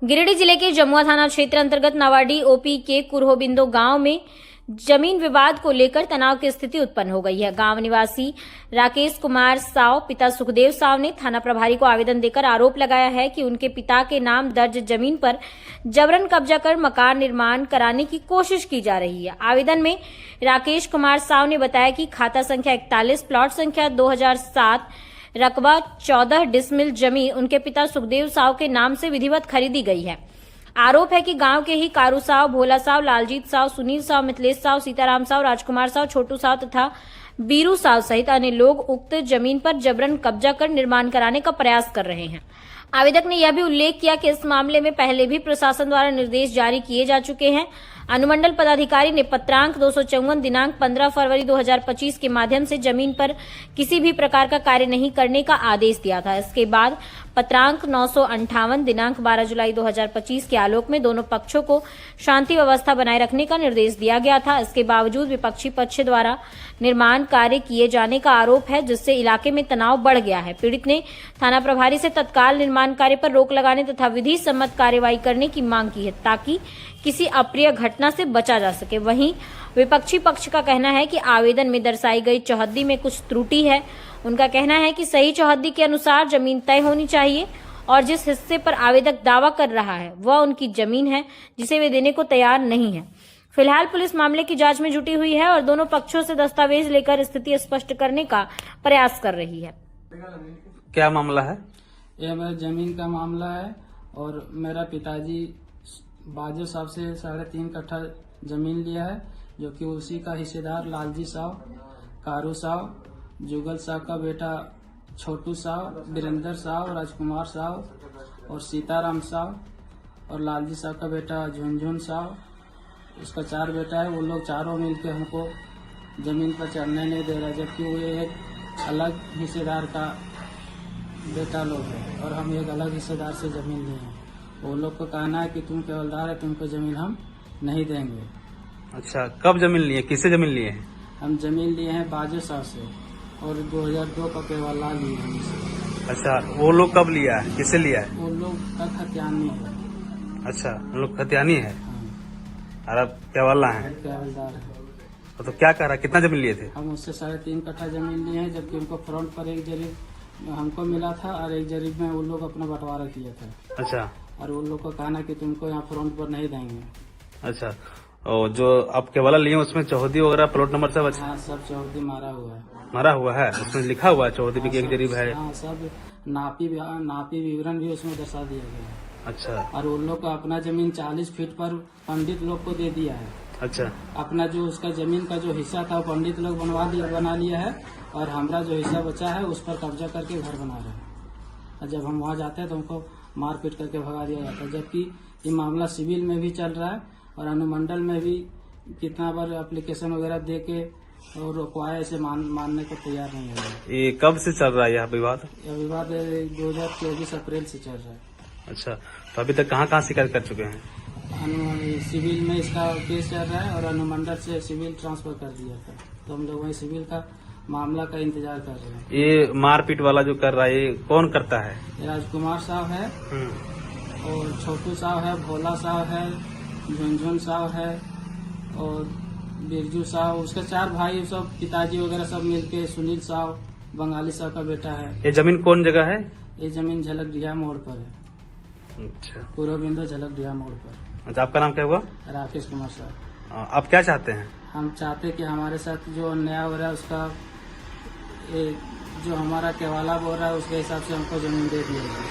गिरिडीह जिले के जमुआ थाना क्षेत्र अंतर्गत नावाडी ओपी के कुरहोबिंदो गांव में जमीन विवाद को लेकर तनाव की स्थिति उत्पन्न हो गई है। गांव निवासी राकेश कुमार साव पिता सुखदेव साव ने थाना प्रभारी को आवेदन देकर आरोप लगाया है कि उनके पिता के नाम दर्ज जमीन पर जबरन कब्जा कर मकान निर्माण कराने की कोशिश की जा रही है। आवेदन में राकेश कुमार साव ने बताया कि खाता संख्या 41 प्लॉट संख्या 2007 रकबा 14 डिसमिल जमीन उनके पिता सुखदेव साव के नाम से विधिवत खरीदी गई है। आरोप है कि गांव के ही कारू साव, भोला साव, लालजीत साव, सुनील साव, मिथिलेश साव, सीताराम साव, राजकुमार साव, छोटू साव तथा बीरू साव सहित अन्य लोग उक्त जमीन पर जबरन कब्जा कर निर्माण कराने का प्रयास कर रहे हैं। आवेदक ने यह भी उल्लेख किया कि इस मामले में पहले भी प्रशासन द्वारा निर्देश जारी किए जा चुके हैं। अनुमंडल पदाधिकारी ने पत्रांक 254 दिनांक 15 फरवरी 2025 के माध्यम से जमीन पर किसी भी प्रकार का कार्य नहीं करने का आदेश दिया था। इसके बाद पत्रांक 958 दिनांक 12 जुलाई 2025 के आलोक में दोनों पक्षों को शांति व्यवस्था बनाए रखने का निर्देश दिया गया था। इसके बावजूद विपक्षी पक्ष द्वारा निर्माण कार्य किए जाने का आरोप है, जिससे इलाके में तनाव बढ़ गया है। पीड़ित ने थाना प्रभारी से तत्काल निर्माण कार्य पर रोक लगाने तथा विधि सम्मत कार्रवाई करने की मांग की है, ताकि किसी अप्रिय घटना से बचा जा सके। वहीं विपक्षी पक्ष का कहना है कि आवेदन में दर्शाई गई चौहद्दी में कुछ त्रुटि है। उनका कहना है कि सही चौहद्दी के अनुसार जमीन तय होनी चाहिए और जिस हिस्से पर आवेदक दावा कर रहा है वह उनकी जमीन है, जिसे वे देने को तैयार नहीं है। फिलहाल पुलिस मामले की जांच में जुटी हुई है और दोनों पक्षों से दस्तावेज लेकर स्थिति स्पष्ट करने का प्रयास कर रही है। क्या मामला है? यह मेरा जमीन का मामला है और मेरा पिताजी बाजू साहब से 3.5 कट्ठा जमीन लिया है, जो कि उसी का हिस्सेदार लालजी साहब, कारू साहब, जुगल साहब का बेटा छोटू साहब, वीरेंद्र साहब, राजकुमार साहब और सीताराम साहब और लालजी साहब का बेटा झुनझुन साहब, उसका 4 बेटा है। वो लोग चारों मिलकर हमको जमीन पर चढ़ने नहीं दे रहे, जबकि वो एक अलग हिस्सेदार का बेटा लोग है और हम एक अलग हिस्सेदार से जमीन लिए हैं। वो लोग को कहना है कि तुम केवलदार है, तुमको जमीन हम नहीं देंगे। अच्छा, कब जमीन लिए? किससे जमीन लिए हैं? हम जमीन लिए हैं बाजू साहब से और 2002 का केवलदार लिए हैं। अच्छा, वो लोग कब लिया है? किससे लिया है? वो लोग का खतियानी है। अच्छा, वो लोग खतियानी है और अब केवला है। केवलदार है। तो क्या कह रहा है, कितना जमीन लिए थे? हम उससे 3.5 कट्ठा जमीन लिए हैं, जबकि उनको फ्रंट पर एक जरीब हमको मिला था और एक जरीब में वो लोग अपना बंटवारा किया था। अच्छा, और वो लोग को कहना कि तुमको यहाँ फ्रंट पर नहीं देंगे। अच्छा, और जो आप केवला लिए उसमें चौहदी वगैरह प्लॉट नंबर सब? अच्छा, हाँ, सब चौहदी मारा हुआ है। मारा हुआ है, उसमें लिखा हुआ है चौहदी भी एक जरीब है। हाँ, सब नापी विवरण भी उसमें दर्शा दिया गया है। अच्छा, और उन लोग का अपना जमीन 40 फीट पर पंडित लोग को दे दिया है। अच्छा, अपना जो उसका जमीन का जो हिस्सा था वो पंडित लोग बना लिया है और हमारा जो हिस्सा बचा है उस पर कब्जा करके घर बना रहे हैं। और जब हम वहाँ जाते हैं तो हमको मारपीट करके भगा दिया जाता है, जबकि ये मामला सिविल में भी चल रहा है और अनुमंडल में भी कितना बार एप्लीकेशन वगैरह दे के और रोकवाया, इसे मानने को तैयार नहीं है। ये कब से चल रहा है यह विवाद? यह विवाद 2024 अप्रैल से चल रहा है। अच्छा, तो अभी तक कहाँ शिकायत कर चुके हैं? सिविल में इसका केस चल रहा है और अनुमंडल से सिविल ट्रांसफर कर दिया था, तो हम लोग वही सिविल का मामला का इंतजार कर रहे हैं। ये मारपीट वाला जो कर रहा है ये कौन करता है? राजकुमार साहब है और छोटू साहब है, भोला साहब है, झुनझुन साहब है और बिरजू साहब, उसके 4 भाई सब पिताजी वगैरह सब मिलके, सुनील साहब बंगाली साहब का बेटा है। ये जमीन कौन जगह है? ये जमीन झलकडिया मोड़ पर है। अच्छा, कुरहोबिंदो झलकडिया मोड़ पर। अच्छा, आपका नाम क्या हुआ? राकेश कुमार साहब। आप क्या चाहते हैं? हम चाहते कि हमारे साथ जो अन्याय हो रहा है उसका जो हमारा केवाला बोल रहा है उसके हिसाब से हमको जमीन दे दिया जाए।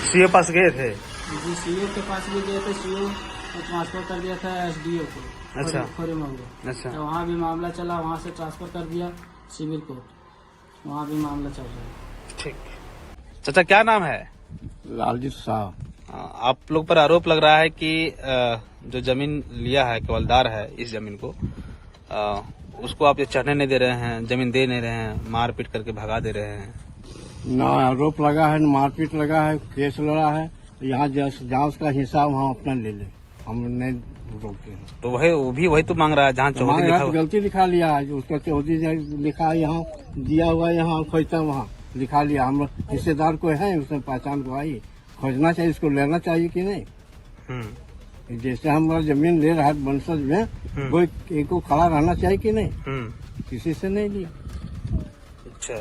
सीओ पास गए थे? जी, सीओ के पास भी गए थे। सीओ को ट्रांसफर कर दिया था एसडीओ को। अच्छा, अच्छा, तो वहाँ भी मामला चला, वहाँ से ट्रांसफर कर दिया सिविल कोर्ट, वहाँ भी मामला चल रहा है। ठीक। चाचा, क्या नाम है? लालजी साहब। आप लोग पर आरोप लग रहा है कि जो जमीन लिया है, केवलदार है इस जमीन को, उसको आप ये चढ़ने नहीं दे रहे हैं, जमीन दे नहीं रहे हैं, मारपीट करके भगा दे रहे हैं। ना आरोप लगा है, न मारपीट लगा है, केस लड़ा है। यहाँ जहाँ उसका हिस्सा वहाँ अपना ले ले, हम नहीं रोकते हैं। तो वही तो मांग रहा है जहाँ चौहदी लिखा हुआ। गलती लिखा लिया है, उसका चौहदी लिखा है यहाँ दिया हुआ, यहाँ खोजता वहाँ लिखा लिया। हम हिस्सेदार को है, उसमें पहचान को आई, खोजना चाहिए, इसको लेना चाहिए कि नहीं। हम्म, जैसे हमारा जमीन ले रहा है वंशज में, कोई एक को खड़ा रहना चाहिए कि नहीं। किसी से नहीं लिया अच्छा।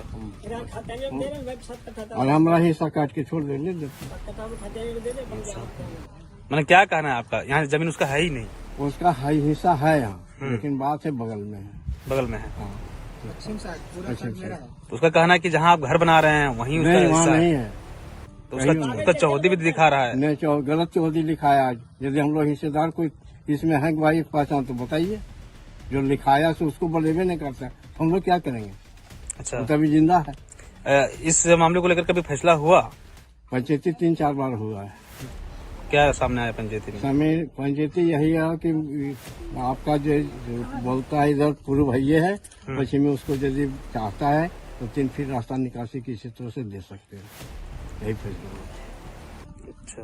और हमारा हिस्सा काट के छोड़ दे, ले लेते। मैंने क्या कहना है आपका, यहाँ जमीन उसका है ही नहीं। उसका हिस्सा है यहाँ, लेकिन बात है बगल में है। बगल में है। हाँ। अच्छा। तो उसका कहना है कि जहाँ आप घर बना रहे हैं वहीं उसका नहीं, वहाँ हिस्सा नहीं है। है। तो उसका चौहदी भी दिखा रहा है। नहीं, गलत चौहदी लिखाया आज। यदि हम लोग हिस्सेदार कोई इसमें है भाई पहचान तो बताइए। जो लिखाया से उसको बलेबे नहीं करता, हम लोग क्या करेंगे। अच्छा। वो तभी जिंदा है। इस मामले को लेकर कभी फैसला हुआ? पंचायती 3-4 बार हुआ है। क्या सामने आया पंचायती में? समय पंचायती यही है कि आपका जो बोलता है इधर पूर्व भैया है, पश्चिमी उसको यदि चाहता है तो 3 फीट रास्ता निकासी किसी तरह से दे सकते हैं। यही फैसला। अच्छा।